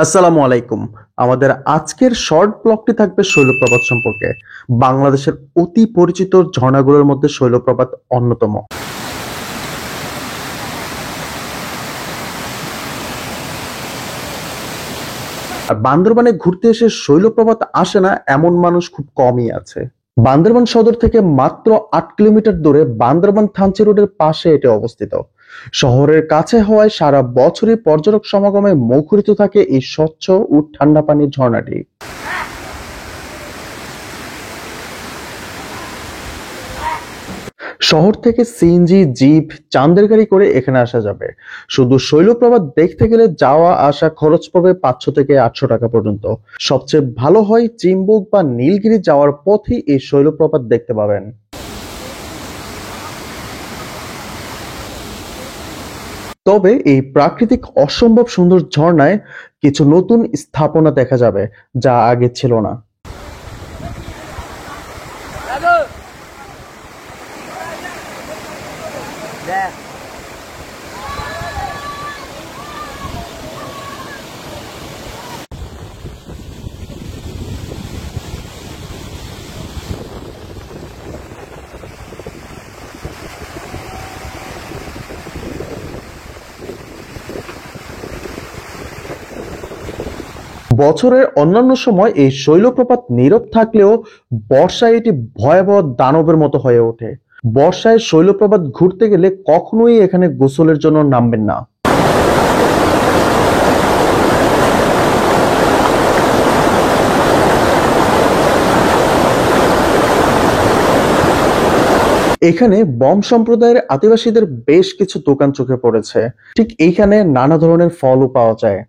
আসসালামু আলাইকুম। আমাদের আজকের শর্ট ব্লগটি থাকবে শৈলপ্রপাত সম্পর্কে। বাংলাদেশের অতি পরিচিত ঝর্ণাগুলোর মধ্যে শৈলপ্রপাত অন্যতম। আর বান্দরবানে ঘুরতে এসে শৈলপ্রপাত আসে না এমন মানুষ খুব কমই আছে। বান্দরবান সদর থেকে মাত্র ৮ কিলোমিটার দূরে বান্দরবান থানচি রোডের পাশে এটি অবস্থিত। শহরের কাছে হওয়ায় সারা বছরই পর্যটক সমাগমে মুখরিত থাকে এই স্বচ্ছ ও ঠান্ডা পানির ঝর্ণাটি। শহর থেকে সিএনজি, জিপ, চান্দের গাড়ি করে এখানে আসা যাবে। শুধু শৈলপ্রপাত দেখতে গেলে যাওয়া আসা খরচ পড়বে ৫০০ থেকে ৮০০ টাকা পর্যন্ত। সবচেয়ে ভালো হয় চিম্বুক বা নীলগিরি যাওয়ার পথেই এই শৈলপ্রপাত দেখতে পাবেন। তবে এই প্রাকৃতিক অসম্ভব সুন্দর ঝর্ণায় কিছু নতুন স্থাপনা দেখা যাবে, যা আগে ছিল না। বছরের অন্যান্য সময় এই শৈলপ্রপাত নীরব থাকলেও বর্ষায় এটি ভয়াবহ দানবের মতো হয়ে ওঠে। বর্ষায় শৈলপ্রপাত ঘুরতে গেলে কখনোই এখানে গোসলের জন্য নামবেন না। এখানে বম সম্প্রদায়ের আদিবাসীদের বেশ কিছু দোকান চোখে পড়েছে। ঠিক এইখানে নানা ধরনের ফলও পাওয়া যায়।